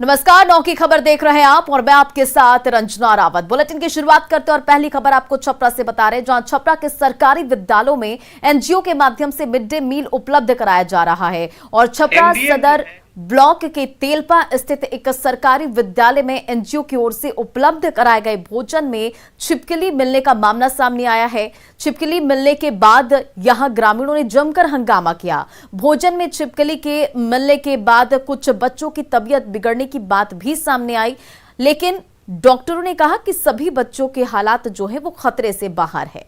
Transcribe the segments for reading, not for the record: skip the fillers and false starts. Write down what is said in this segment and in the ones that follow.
नमस्कार, 9 की खबर देख रहे हैं आप और मैं आपके साथ रंजना रावत। बुलेटिन की शुरुआत करते हैं और पहली खबर आपको छपरा से बता रहे हैं, जहां छपरा के सरकारी विद्यालयों में एनजीओ के माध्यम से मिड डे मील उपलब्ध कराया जा रहा है। और छपरा सदर ब्लॉक के तेलपा स्थित एक सरकारी विद्यालय में एनजीओ की ओर से उपलब्ध कराए गए भोजन में छिपकली मिलने का मामला सामने आया है। छिपकली मिलने के बाद यहां ग्रामीणों ने जमकर हंगामा किया। भोजन में छिपकली के मिलने के बाद कुछ बच्चों की तबीयत बिगड़ने की बात भी सामने आई, लेकिन डॉक्टरों ने कहा कि सभी बच्चों के हालात जो है वो खतरे से बाहर है।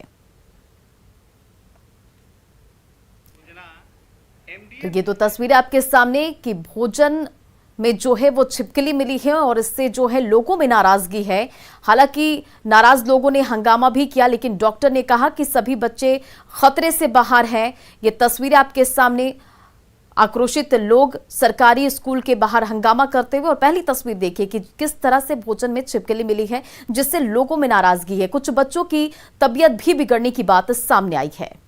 तो ये तो तस्वीरें आपके सामने कि भोजन में जो है वो छिपकली मिली है और इससे जो है लोगों में नाराजगी है। हालांकि नाराज लोगों ने हंगामा भी किया, लेकिन डॉक्टर ने कहा कि सभी बच्चे खतरे से बाहर हैं। ये तस्वीरें आपके सामने, आक्रोशित लोग सरकारी स्कूल के बाहर हंगामा करते हुए। और पहली तस्वीर देखिए कि किस तरह से भोजन में छिपकली मिली है, जिससे लोगों में नाराजगी है। कुछ बच्चों की तबीयत भी बिगड़ने की बात सामने आई है।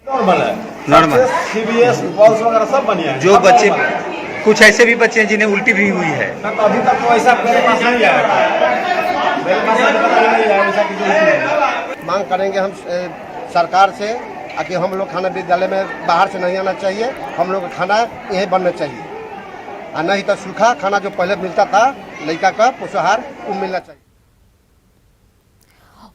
नॉर्मल सीबीएस बॉल्स वगैरह सब बढ़िया है। जो बच्चे, कुछ ऐसे भी बच्चे हैं जिन्हें उल्टी भी हुई है। अभी तक तो ऐसा मेरे पास नहीं आया। मेरे पास नहीं आया ऐसा कि मांग करेंगे हम सरकार से कि हम लोग खाना विद्यालय में बाहर से नहीं आना चाहिए। हम लोग खाना यहीं बनना चाहिए, और नहीं तो सूखा खाना जो पहले मिलता था लड़का का पोषाहार वो मिलना चाहिए।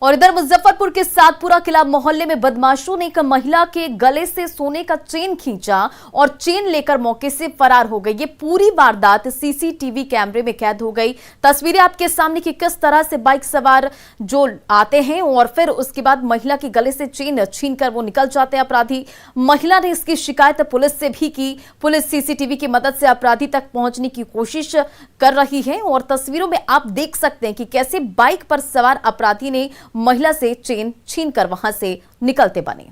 और इधर मुजफ्फरपुर के सातपुरा किला मोहल्ले में बदमाशों ने एक महिला के गले से सोने का चेन खींचा और चेन लेकर मौके से फरार हो गई। ये पूरी वारदात सीसीटीवी कैमरे में कैद हो गई। तस्वीरें आपके सामने कि किस तरह से बाइक सवार जो आते हैं और फिर उसके बाद महिला के गले से चेन छीनकर वो निकल जाते हैं अपराधी। महिला ने इसकी शिकायत पुलिस से भी की। पुलिस सीसीटीवी की मदद से अपराधी तक पहुंचने की कोशिश कर रही है। और तस्वीरों में आप देख सकते हैं कि कैसे बाइक पर सवार अपराधी ने महिला से चेन छीनकर वहां से निकलते बने।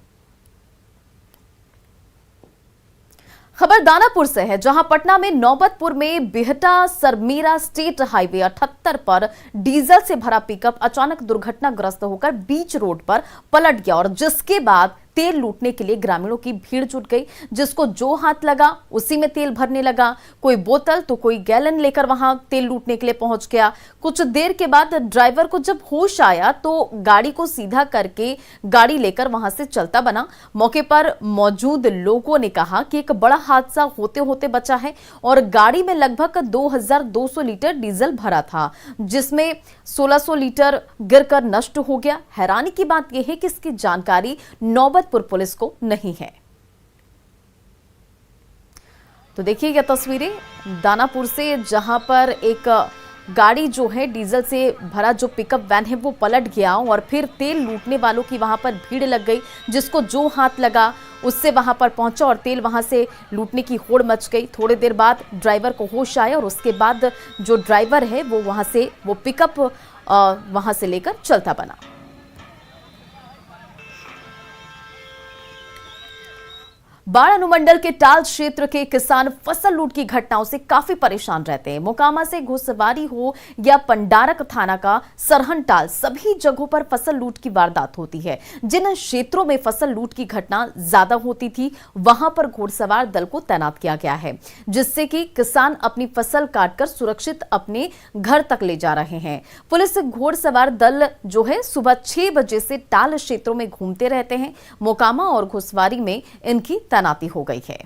खबर दानापुर से है, जहां पटना में नौबतपुर में बिहटा सरमेरा स्टेट हाईवे 78 पर डीजल से भरा पिकअप अचानक दुर्घटनाग्रस्त होकर बीच रोड पर पलट गया और जिसके बाद तेल लूटने के लिए ग्रामीणों की भीड़ जुट गई। जिसको जो हाथ लगा उसी में तेल भरने लगा। कोई बोतल तो कोई गैलन लेकर वहां तेल लूटने के लिए पहुंच गया। कुछ देर के बाद ड्राइवर को जब होश आया तो गाड़ी को सीधा करके गाड़ी लेकर वहां से चलता बना। मौके पर मौजूद लोगों ने कहा कि एक बड़ा हादसा होते होते बचा है और गाड़ी में लगभग 2200 लीटर डीजल भरा था, जिसमें 1600 लीटर गिरकर नष्ट हो गया। हैरानी की बात यह है कि इसकी जानकारी नौबतपुर पुलिस को नहीं है। तो देखिए यह तस्वीरें दानापुर से, जहां पर एक गाड़ी जो है डीजल से भरा जो पिकअप वैन है वो पलट गया और फिर तेल लूटने वालों की वहां पर भीड़ लग गई। जिसको जो हाथ लगा उससे वहां पर पहुंचा और तेल वहां से लूटने की होड़ मच गई। थोड़ी देर बाद ड्राइवर को होश आया और उसके बाद जो ड्राइवर है वो वहां से वो पिकअप वहां से लेकर चलता बना। बाढ़ अनुमंडल के टाल क्षेत्र के किसान फसल लूट की घटनाओं से काफी परेशान रहते हैं। मोकामा से घुसवारी हो या पंडारक थाना का सरहन टाल, सभी जगहों पर फसल लूट की वारदात होती है। जिन क्षेत्रों में फसल लूट की घटना ज्यादा होती थी वहां पर घुड़सवार दल को तैनात किया गया है, जिससे कि किसान अपनी फसल काटकर सुरक्षित अपने घर तक ले जा रहे हैं। पुलिस घुड़सवार दल जो है सुबह 6 बजे से टाल क्षेत्रों में घूमते रहते हैं। मोकामा और घुसवारी में इनकी तैनाती हो गई है।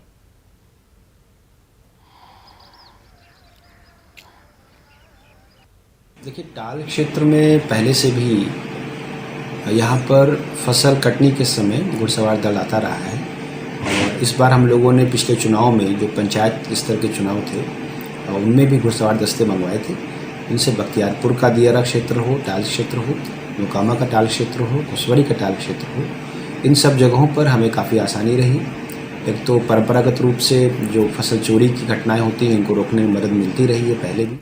देखिए, टाल क्षेत्र में पहले से भी यहाँ पर फसल कटने के समय घुड़सवार दल आता रहा है। और इस बार हम लोगों ने पिछले चुनाव में जो पंचायत स्तर के चुनाव थे उनमें भी घुड़सवार दस्ते मंगवाए थे। इनसे बख्तियारपुर का दियारा क्षेत्र हो, टाल क्षेत्र हो, मोकामा का टाल क्षेत्र हो, घुसवारी का टाल क्षेत्र हो, इन सब जगहों पर हमें काफ़ी आसानी रही। एक तो परंपरागत रूप से जो फसल चोरी की घटनाएं होती हैं इनको रोकने में मदद मिलती रही है पहले भी।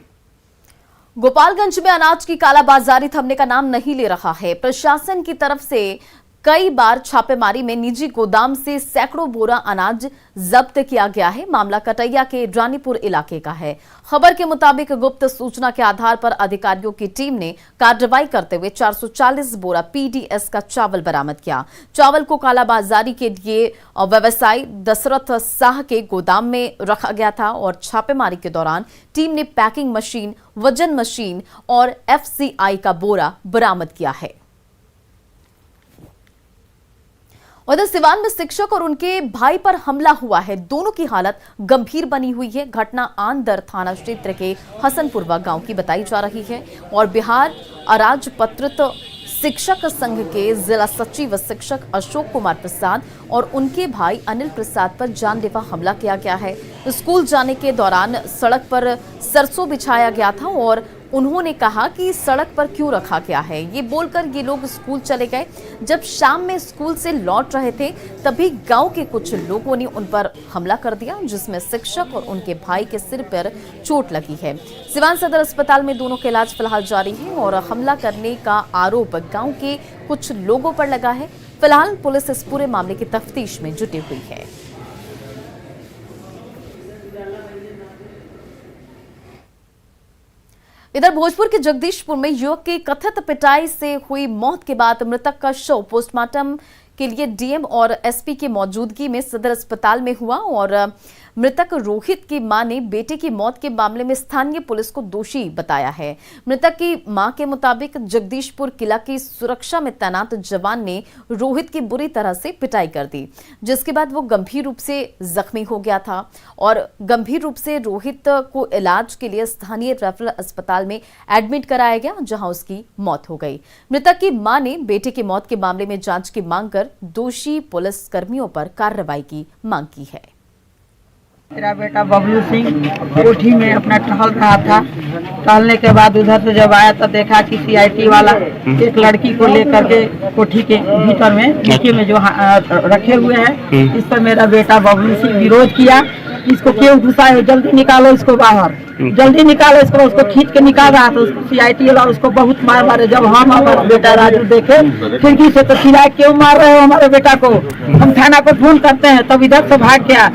गोपालगंज में अनाज की कालाबाजारी थमने का नाम नहीं ले रहा है। प्रशासन की तरफ से कई बार छापेमारी में निजी गोदाम से सैकड़ों बोरा अनाज जब्त किया गया है। मामला कटैया के रानीपुर इलाके का है। खबर के मुताबिक गुप्त सूचना के आधार पर अधिकारियों की टीम ने कार्रवाई करते हुए 440 बोरा पीडीएस का चावल बरामद किया। चावल को कालाबाजारी के लिए व्यवसायी दशरथ शाह के गोदाम में रखा गया था और छापेमारी के दौरान टीम ने पैकिंग मशीन, वजन मशीन और एफसीआई का बोरा बरामद किया है। उधर सिवान में शिक्षक और उनके भाई पर हमला हुआ है। दोनों की हालत गंभीर बनी हुई है। घटना आंदर थाना क्षेत्र के हसनपुरवा गांव की बताई जा रही है और बिहार अराजपत्रित शिक्षक संघ के जिला सचिव शिक्षक अशोक कुमार प्रसाद और उनके भाई अनिल प्रसाद पर जानलेवा हमला किया गया है। स्कूल जाने के दौरान सड़क पर सरसों बिछाया गया था और उन्होंने कहा कि सड़क पर क्यों रखा गया है, ये बोलकर ये लोग स्कूल चले गए। जब शाम में स्कूल से लौट रहे थे तभी गांव के कुछ लोगों ने उन पर हमला कर दिया, जिसमें शिक्षक और उनके भाई के सिर पर चोट लगी है। सिवान सदर अस्पताल में दोनों का इलाज फिलहाल जारी है और हमला करने का आरोप गांव के कुछ लोगों पर लगा है। फिलहाल पुलिस इस पूरे मामले की तफ्तीश में जुटी हुई है। इधर भोजपुर के जगदीशपुर में युवक की कथित पिटाई से हुई मौत के बाद मृतक का शव पोस्टमार्टम के लिए डीएम और एसपी की मौजूदगी में सदर अस्पताल में हुआ और मृतक रोहित की मां ने बेटे की मौत के मामले में स्थानीय पुलिस को दोषी बताया है। मृतक की मां के मुताबिक जगदीशपुर किला की सुरक्षा में तैनात जवान ने रोहित की बुरी तरह से पिटाई कर दी, जिसके बाद वो गंभीर रूप से जख्मी हो गया था और गंभीर रूप से रोहित को इलाज के लिए स्थानीय रेफरल अस्पताल में एडमिट कराया गया, जहां उसकी मौत हो गई। मृतक की मां ने बेटे की मौत के मामले में जांच की मांग कर दोषी पुलिस कर्मियों पर कार्रवाई की मांग की है। मेरा बेटा बबलू सिंह कोठी में अपना टहल रहा था। टहलने के बाद उधर से जब आया तो देखा कि सीआईटी वाला एक लड़की को लेकर के कोठी के भीतर में नीचे में जो रखे हुए हैं, इस पर मेरा बेटा बबलू सिंह विरोध किया। इसको क्यों घुसा है, जल्दी निकालो इसको बाहर, जल्दी निकालो इसको। उसको खींच के निकाल रहा था, उसको सीआईटी वाला उसको बहुत मार मारे। जब हम हमारा बेटा राजू देखे खिड़की से तो चिल्लाए, क्यों मार रहे हो हमारे बेटा को, हम थाना को फोन करते हैं। तब इधर से भाग गया।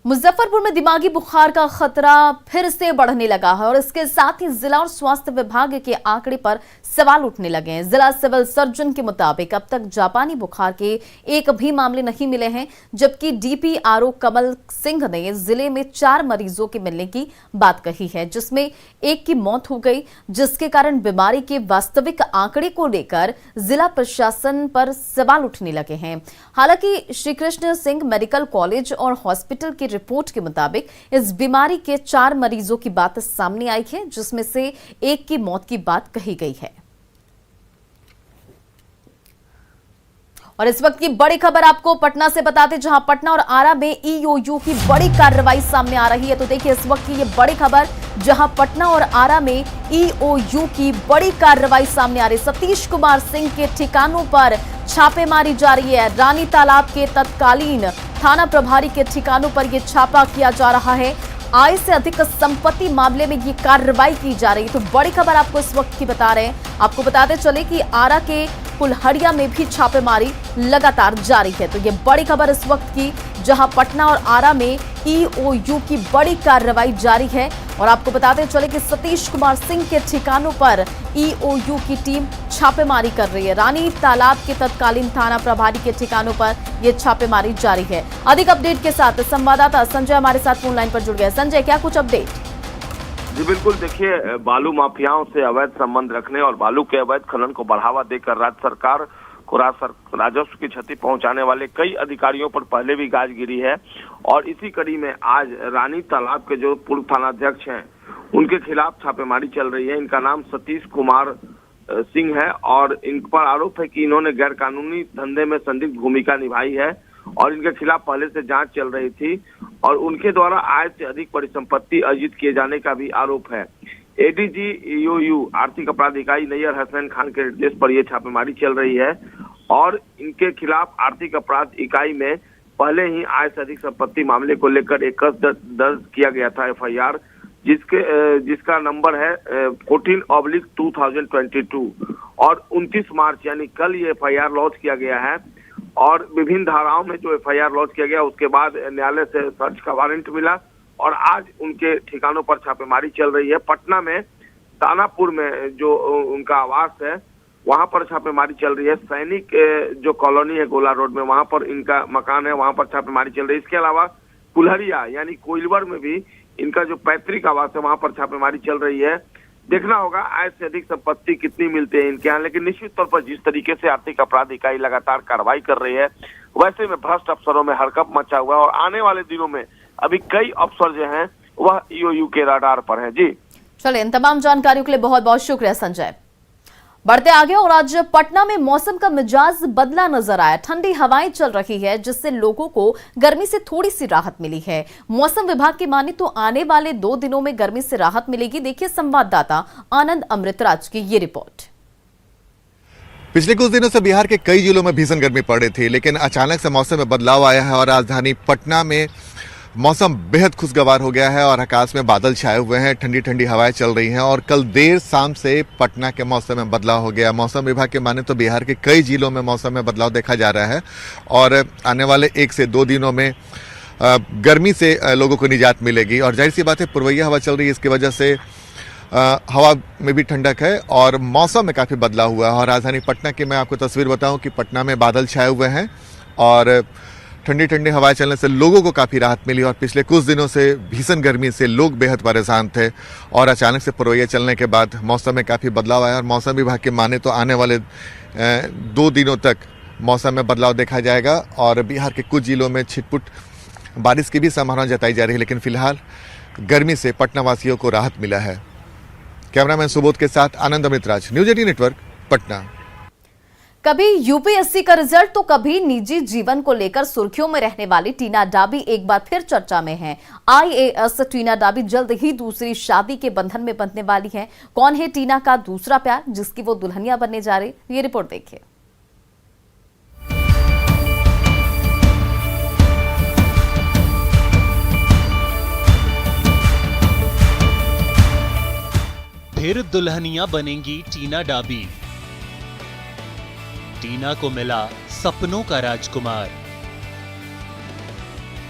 मुजफ्फरपुर में दिमागी बुखार का खतरा फिर से बढ़ने लगा है और इसके साथ ही जिला और स्वास्थ्य विभाग के आंकड़े पर सवाल उठने लगे हैं। जिला सिविल सर्जन के मुताबिक अब तक जापानी बुखार के एक भी मामले नहीं मिले हैं, जबकि डीपीआरओ कमल सिंह ने जिले में 4 मरीजों के मिलने की बात कही है, जिसमें एक की मौत हो गई, जिसके कारण बीमारी के वास्तविक आंकड़े को लेकर जिला प्रशासन पर सवाल उठने लगे हैं। हालांकि श्री कृष्ण सिंह मेडिकल कॉलेज और हॉस्पिटल की रिपोर्ट के मुताबिक इस बीमारी के 4 मरीजों की बात सामने आई है, जिसमें से एक की मौत की बात कही गई है। और इस वक्त की बड़ी खबर आपको पटना से बताते, जहां पटना और आरा में ईओयू की बड़ी कार्रवाई सामने आ रही है। तो देखिए इस वक्त की ये बड़ी खबर, जहां पटना और आरा में ईओयू की बड़ी कार्रवाई सामने आ रही है। सतीश कुमार सिंह के ठिकानों पर छापेमारी जारी है। रानी तालाब के तत्कालीन थाना प्रभारी के ठिकानों पर यह छापा किया जा रहा है। आय से अधिक संपत्ति मामले में ये कार्रवाई की जा रही है। तो बड़ी खबर आपको इस वक्त की बता रहे हैं। आपको बताते चले कि आरा के कुल्हड़िया में भी छापेमारी लगातार जारी है। तो ये बड़ी खबर इस वक्त की, जहां पटना और आरा में ईओयू की बड़ी कार्रवाई जारी है। और आपको बताते चले कि सतीश कुमार सिंह के ठिकानों पर ईओयू की टीम छापेमारी कर रही है। रानी तालाब के तत्कालीन थाना प्रभारी के ठिकानों पर यह छापेमारी जारी है। अधिक अपडेट के साथ संवाददाता संजय हमारे साथ फोन लाइन पर जुड़ गए। संजय, क्या कुछ अपडेट? जी बिल्कुल, देखिए बालू माफियाओं से अवैध संबंध रखने और बालू के अवैध खनन को बढ़ावा देकर राज्य सरकार को राजस्व की क्षति पहुंचाने वाले कई अधिकारियों पर पहले भी गाज गिरी है। और इसी कड़ी में आज रानी तालाब के जो पूर्व थानाध्यक्ष हैं उनके खिलाफ छापेमारी चल रही है। इनका नाम सतीश कुमार सिंह है और इन पर आरोप है कि इन्होंने गैर कानूनी धंधे में संदिग्ध भूमिका निभाई है और इनके खिलाफ पहले से जांच चल रही थी और उनके द्वारा आय से अधिक परिसंपत्ति अर्जित किए जाने का भी आरोप है। एडीजी ईओयू आर्थिक अपराध इकाई नैयर हसनैन खान के निर्देश पर यह छापेमारी चल रही है और इनके खिलाफ आर्थिक अपराध इकाई में पहले ही आय से अधिक संपत्ति मामले को लेकर एक केस दर्ज किया गया था एफआईआर, जिसका नंबर है 14/2022 और 29 मार्च यानी कल ये FIR लॉन्च किया गया है और विभिन्न धाराओं में जो FIR लॉन्च किया गया उसके बाद न्यायालय से सर्च का वारंट मिला और आज उनके ठिकानों पर छापेमारी चल रही है। पटना में दानापुर में जो उनका आवास है वहां पर छापेमारी चल रही है। सैनिक जो कॉलोनी है गोला रोड में वहां पर इनका मकान है, वहां पर छापेमारी चल रही है। इसके अलावा कुल्हरिया यानी कोइलवर में भी इनका जो पैतृक आवास है वहां पर छापेमारी चल रही है। देखना होगा आय से अधिक संपत्ति कितनी मिलती है इनके यहाँ, लेकिन निश्चित तौर पर जिस तरीके से आर्थिक अपराध इकाई लगातार कार्रवाई कर रही है वैसे में भ्रष्ट अफसरों में हड़कंप मचा हुआ है और आने वाले दिनों में अभी कई अफसर जो हैं वह EOU के रडार पर हैं। जी चलिए, इन तमाम जानकारियों के लिए बहुत बहुत शुक्रिया संजय। बढ़ते आगे और आज पटना में मौसम का मिजाज बदला नजर आया। ठंडी हवाएं चल रही है जिससे लोगों को गर्मी से थोड़ी सी राहत मिली है। मौसम विभाग की माने तो आने वाले 2 दिनों में गर्मी से राहत मिलेगी। देखिए संवाददाता आनंद अमृतराज की ये रिपोर्ट। पिछले कुछ दिनों से बिहार के कई जिलों में भीषण गर्मी पड़ रही थी, लेकिन अचानक से मौसम में बदलाव आया है और राजधानी पटना में मौसम बेहद खुशगवार हो गया है और आकाश में बादल छाए हुए हैं, ठंडी ठंडी हवाएं चल रही हैं और कल देर शाम से पटना के मौसम में बदलाव हो गया। मौसम विभाग के माने तो बिहार के कई जिलों में मौसम में बदलाव देखा जा रहा है और आने वाले 1 से 2 दिनों में गर्मी से लोगों को निजात मिलेगी। और जाहिर सी बात है पूर्वइया हवा चल रही है, इसकी वजह से हवा में भी ठंडक है और मौसम में काफ़ी बदलाव हुआ है। और राजधानी पटना की मैं आपको तस्वीर बताऊं कि पटना में बादल छाए हुए हैं और ठंडी ठंडी हवाएं चलने से लोगों को काफ़ी राहत मिली और पिछले कुछ दिनों से भीषण गर्मी से लोग बेहद परेशान थे और अचानक से पूर्वइया चलने के बाद मौसम में काफ़ी बदलाव आया और मौसम विभाग के माने तो आने वाले 2 दिनों तक मौसम में बदलाव देखा जाएगा और बिहार के कुछ जिलों में छिटपुट बारिश की भी संभावना जताई जा रही है, लेकिन फिलहाल गर्मी से पटना वासियों को राहत मिला है। कैमरामैन सुबोध के साथ आनंद अमृतराज, न्यूज 18 नेटवर्क, पटना। कभी यूपीएससी का रिजल्ट तो कभी निजी जीवन को लेकर सुर्खियों में रहने वाली टीना डाबी एक बार फिर चर्चा में हैं। IAS टीना डाबी जल्द ही दूसरी शादी के बंधन में बंधने वाली हैं। कौन है टीना का दूसरा प्यार जिसकी वो दुल्हनिया बनने जा रही, ये रिपोर्ट देखिए। फिर दुल्हनिया बनेंगी टीना डाबी। टीना को मिला सपनों का राजकुमार।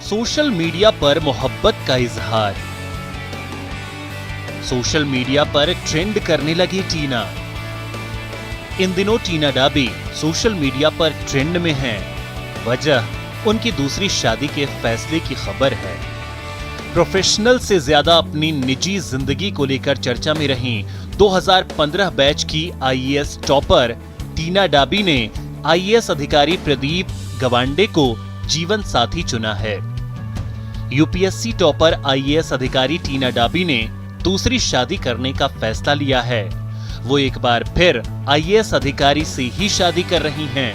सोशल मीडिया पर मोहब्बत का इजहार। सोशल मीडिया पर ट्रेंड करने लगी टीना। इन दिनों टीना डाबी सोशल मीडिया पर ट्रेंड में हैं। वजह उनकी दूसरी शादी के फैसले की खबर है। प्रोफेशनल से ज्यादा अपनी निजी जिंदगी को लेकर चर्चा में रही 2015 बैच की IAS टॉपर टीना डाबी ने IAS अधिकारी प्रदीप गवांडे को जीवन साथी चुना है। यूपीएससी टॉपर IAS अधिकारी टीना डाबी ने दूसरी शादी करने का फैसला लिया है। वो एक बार फिर IAS अधिकारी से ही शादी कर रही हैं।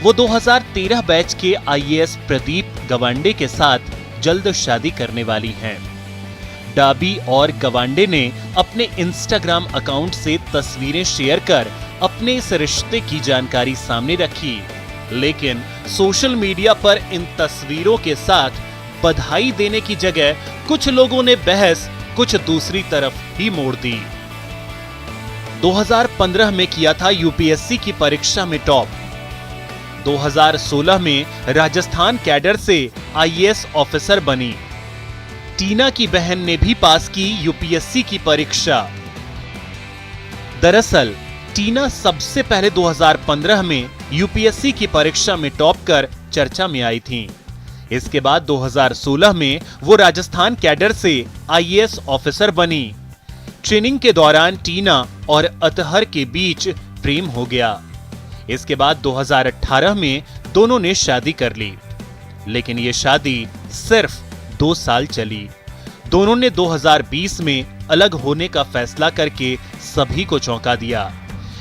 वो 2013 बैच के IAS प्रदीप गवांडे के साथ जल्द शादी करने वाली हैं। डाबी और गवांडे ने अपने इंस्टाग्राम अकाउंट से तस्वीरें शेयर कर अपने इस रिश्ते की जानकारी सामने रखी, लेकिन सोशल मीडिया पर इन तस्वीरों के साथ बधाई देने की जगह कुछ लोगों ने बहस कुछ दूसरी तरफ ही मोड़ दी। 2015 में किया था यूपीएससी की परीक्षा में टॉप। 2016 में राजस्थान कैडर से IAS ऑफिसर बनी। टीना की बहन ने भी पास की यूपीएससी की परीक्षा। दरअसल टीना सबसे पहले 2015 में यूपीएससी की परीक्षा में टॉप कर चर्चा में आई थी। इसके बाद 2016 में वो राजस्थान कैडर से IAS ऑफिसर बनी। ट्रेनिंग के दौरान टीना और अतहर के बीच प्रेम हो गया। इसके बाद 2018 में दोनों ने शादी कर ली, लेकिन ये शादी सिर्फ 2 साल चली। दोनों ने 2020 में अलग होने का फैसला करके सभी को चौंका दिया।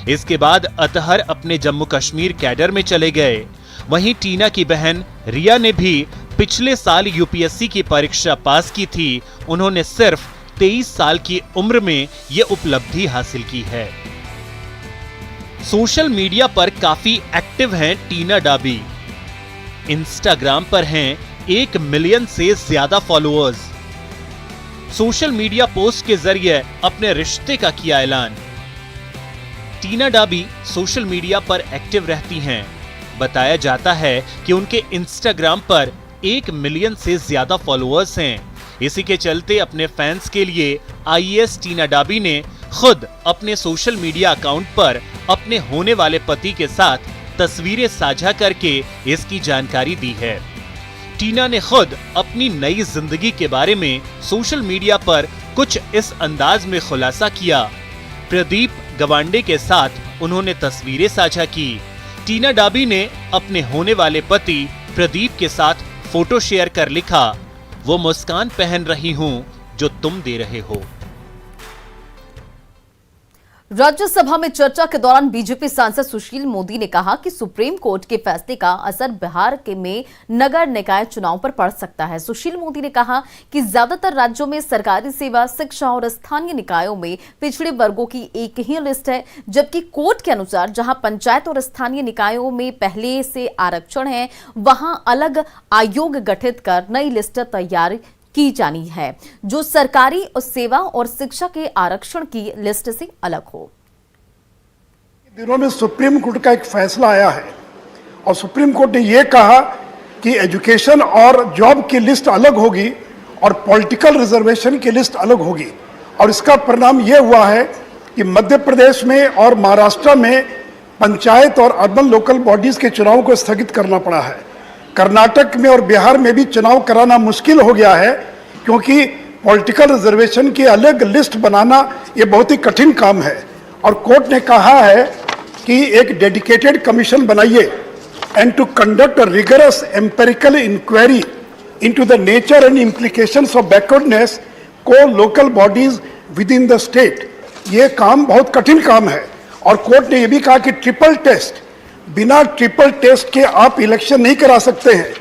इसके बाद अतहर अपने जम्मू कश्मीर कैडर में चले गए। वहीं टीना की बहन रिया ने भी पिछले साल यूपीएससी की परीक्षा पास की थी। उन्होंने सिर्फ 23 साल की उम्र में यह उपलब्धि हासिल की है। सोशल मीडिया पर काफी एक्टिव हैं टीना डाबी। इंस्टाग्राम पर हैं 1 मिलियन से ज्यादा फॉलोअर्स। सोशल मीडिया पोस्ट के जरिए अपने रिश्ते का किया ऐलान। टीना डाबी सोशल मीडिया पर एक्टिव रहती हैं। बताया जाता है कि उनके इंस्टाग्राम पर 1 मिलियन से ज्यादा फॉलोअर्स हैं। इसी के चलते अपने फैंस के लिए आईएएस टीना डाबी ने खुद अपने सोशल मीडिया अकाउंट पर अपने होने वाले पति के साथ तस्वीरें साझा करके इसकी जानकारी दी है। टीना ने खुद अपनी नई जिंदगी के बारे में सोशल मीडिया पर कुछ इस अंदाज में खुलासा किया। प्रदीप गवांडे के साथ उन्होंने तस्वीरें साझा की। टीना डाबी ने अपने होने वाले पति प्रदीप के साथ फोटो शेयर कर लिखा, वो मुस्कान पहन रही हूं जो तुम दे रहे हो। राज्यसभा में चर्चा के दौरान बीजेपी सांसद सुशील मोदी ने कहा कि सुप्रीम कोर्ट के फैसले का असर बिहार के में नगर निकाय चुनाव पर पड़ सकता है। सुशील मोदी ने कहा कि ज्यादातर राज्यों में सरकारी सेवा, शिक्षा और स्थानीय निकायों में पिछड़े वर्गों की एक ही लिस्ट है, जबकि कोर्ट के अनुसार जहां पंचायत और स्थानीय निकायों में पहले से आरक्षण है, वहां अलग आयोग गठित कर नई लिस्ट तैयार की जानी है जो सरकारी और सेवा और शिक्षा के आरक्षण की लिस्ट से अलग हो। दिनों में सुप्रीम कोर्ट का एक फैसला आया है और सुप्रीम कोर्ट ने यह कहा कि एजुकेशन और जॉब की लिस्ट अलग होगी और पॉलिटिकल रिजर्वेशन की लिस्ट अलग होगी। और इसका परिणाम यह हुआ है कि मध्य प्रदेश में और महाराष्ट्र में पंचायत और अर्बन लोकल बॉडीज के चुनाव को स्थगित करना पड़ा है। कर्नाटक में और बिहार में भी चुनाव कराना मुश्किल हो गया है क्योंकि पॉलिटिकल रिजर्वेशन की अलग लिस्ट बनाना ये बहुत ही कठिन काम है। और कोर्ट ने कहा है कि एक डेडिकेटेड कमीशन बनाइए and to conduct a rigorous empirical inquiry into the nature and implications of backwardness को local bodies within the state. ये काम बहुत कठिन काम है। और कोर्ट ने यह भी कहा कि ट्रिपल टेस्ट, बिना ट्रिपल टेस्ट के आप इलेक्शन नहीं करा सकते हैं।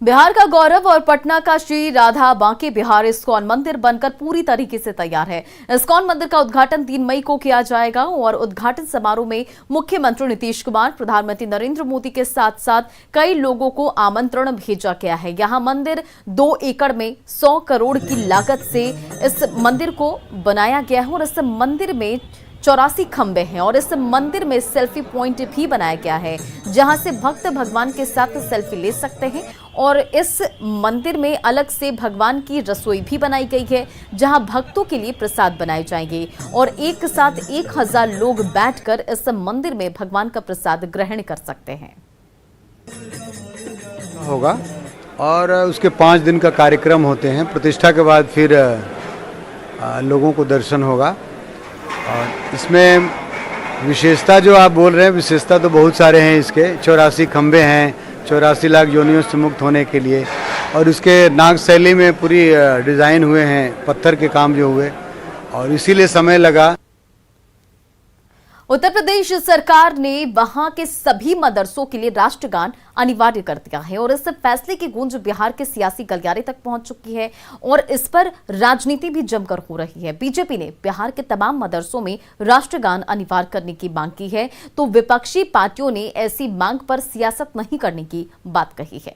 बिहार का गौरव और पटना का श्री राधा बांके बिहार इस्कॉन मंदिर बनकर पूरी तरीके से तैयार है। इस्कॉन मंदिर का उद्घाटन 3 मई को किया जाएगा और उद्घाटन समारोह में मुख्यमंत्री नीतीश कुमार, प्रधानमंत्री नरेंद्र मोदी के साथ साथ कई लोगों को आमंत्रण भेजा गया है। यहां मंदिर 2 एकड़ में 100 करोड़ की लागत से इस मंदिर को बनाया गया है और इस मंदिर में 84 खंबे हैं और इस मंदिर में सेल्फी पॉइंट भी बनाया गया है जहां से भक्त भगवान के साथ सेल्फी ले सकते हैं। और इस मंदिर में अलग से भगवान की रसोई भी बनाई गई है जहां भक्तों के लिए प्रसाद बनाए जाएंगे और एक साथ 1000 लोग बैठकर इस मंदिर में भगवान का प्रसाद ग्रहण कर सकते हैं। होगा और उसके 5 दिन का कार्यक्रम होते हैं। प्रतिष्ठा के बाद फिर लोगों को दर्शन होगा। और इसमें विशेषता जो आप बोल रहे हैं, विशेषता तो बहुत सारे हैं इसके। 84 खंबे हैं 84 लाख योनियों से मुक्त होने के लिए। और इसके नाग शैली में पूरी डिज़ाइन हुए हैं, पत्थर के काम जो हुए, और इसीलिए समय लगा। उत्तर प्रदेश सरकार ने वहां के सभी मदरसों के लिए राष्ट्रगान अनिवार्य कर दिया है और इस फैसले की गूंज बिहार के सियासी गलियारे तक पहुंच चुकी है और इस पर राजनीति भी जमकर हो रही है। बीजेपी ने बिहार के तमाम मदरसों में राष्ट्रगान अनिवार्य करने की मांग की है तो विपक्षी पार्टियों ने ऐसी मांग पर सियासत नहीं करने की बात कही है।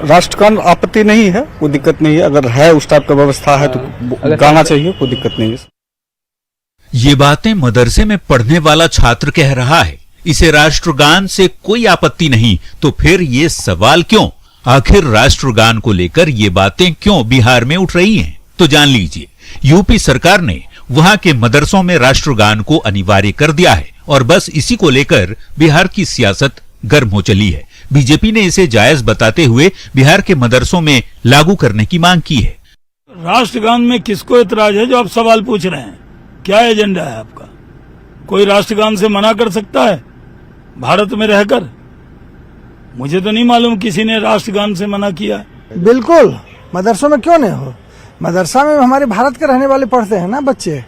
राष्ट्रगान आपत्ति नहीं है, कोई दिक्कत नहीं है। अगर है उस टाइप का व्यवस्था है तो गाना चाहिए, कोई दिक्कत नहीं है। ये बातें मदरसे में पढ़ने वाला छात्र कह रहा है। इसे राष्ट्रगान से कोई आपत्ति नहीं तो फिर ये सवाल क्यों? आखिर राष्ट्रगान को लेकर ये बातें क्यों बिहार में उठ रही हैं? तो जान लीजिए, यूपी सरकार ने वहां के मदरसों में राष्ट्रगान को अनिवार्य कर दिया है और बस इसी को लेकर बिहार की सियासत गर्म हो चली है। बीजेपी ने इसे जायज बताते हुए बिहार के मदरसों में लागू करने की मांग की है। राष्ट्रगान में किसको इतराज है जो आप सवाल पूछ रहे हैं? क्या एजेंडा है आपका? कोई राष्ट्रगान से मना कर सकता है भारत में रहकर? मुझे तो नहीं मालूम किसी ने राष्ट्रगान से मना किया है। बिल्कुल, मदरसों में क्यों नहीं हो? मदरसा में हमारे भारत के रहने वाले पढ़ते हैं ना बच्चे,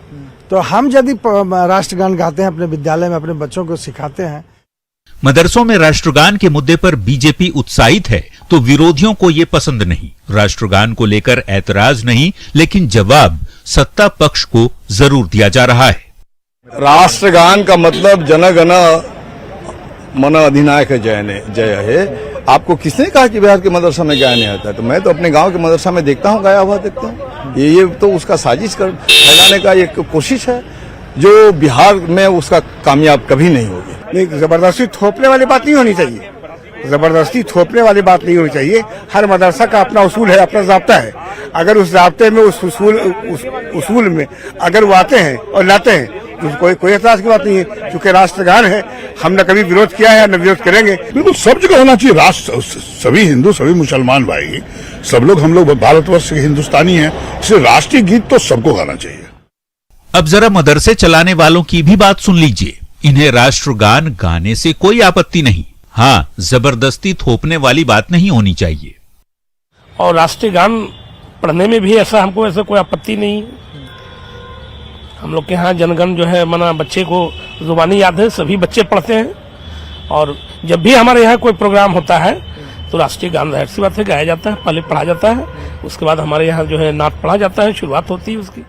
तो हम यदि राष्ट्रगान गाते हैं अपने विद्यालय में, अपने बच्चों को सिखाते हैं। मदरसों में राष्ट्रगान के मुद्दे पर बीजेपी उत्साहित है तो विरोधियों को ये पसंद नहीं। राष्ट्रगान को लेकर ऐतराज नहीं, लेकिन जवाब सत्ता पक्ष को जरूर दिया जा रहा है। राष्ट्रगान का मतलब जन गण मन अधिनायक जय है। आपको किसने कहा कि बिहार के मदरसा में गाया नहीं आता? तो मैं तो अपने गांव के मदरसा में देखता हूँ, गाया हुआ देखता हूँ। ये तो उसका साजिश कर फैलाने का एक कोशिश है जो बिहार में उसका कामयाब कभी नहीं होगी। नहीं, जबरदस्ती थोपने वाली बात नहीं होनी चाहिए। जबरदस्ती थोपने वाली बात नहीं होनी चाहिए। हर मदरसा का अपना उसूल है, अपना ज़ाब्ता है। अगर उस ज़ाब्ते में उस उसूल में अगर वो आते हैं और लाते हैं तो कोई एतराज की बात नहीं है, क्योंकि राष्ट्रगान है। हमने कभी विरोध किया है, न विरोध करेंगे। बिल्कुल सब जगह होना चाहिए। राष्ट्र सभी हिंदू, सभी मुसलमान भाई, सब लोग, हम लोग भारतवर्ष के हिंदुस्तानी हैं, इसलिए राष्ट्रीय गीत तो सबको गाना चाहिए। अब जरा मदरसे चलाने वालों की भी बात सुन लीजिए। इन्हें राष्ट्रगान गाने से कोई आपत्ति नहीं, हाँ, जबरदस्ती थोपने वाली बात नहीं होनी चाहिए। और राष्ट्रीय गान पढ़ने में भी ऐसा कोई आपत्ति नहीं। हम लोग के यहाँ जनगण जो है मना बच्चे को जुबानी याद है, सभी बच्चे पढ़ते हैं। और जब भी हमारे यहाँ कोई प्रोग्राम होता है तो राष्ट्रीय गान जाहिर सी बात है गाया जाता है, पहले पढ़ा जाता है, उसके बाद हमारे यहाँ जो है नाट पढ़ा जाता है, शुरुआत होती है उसकी।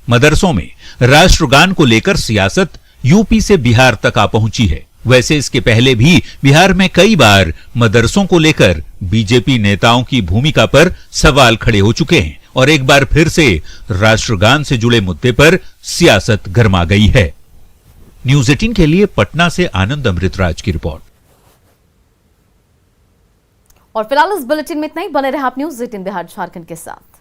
मदरसों में राष्ट्रगान को लेकर सियासत यूपी से बिहार तक आ पहुंची है। वैसे इसके पहले भी बिहार में कई बार मदरसों को लेकर बीजेपी नेताओं की भूमिका पर सवाल खड़े हो चुके हैं और एक बार फिर से राष्ट्रगान से जुड़े मुद्दे पर सियासत गरमा गई है। न्यूज़ 18 के लिए पटना से आनंद अमृतराज की रिपोर्ट। और फिलहाल इस बुलेटिन में इतना ही। बने रहे आप न्यूज़ 18 बिहार झारखंड के साथ।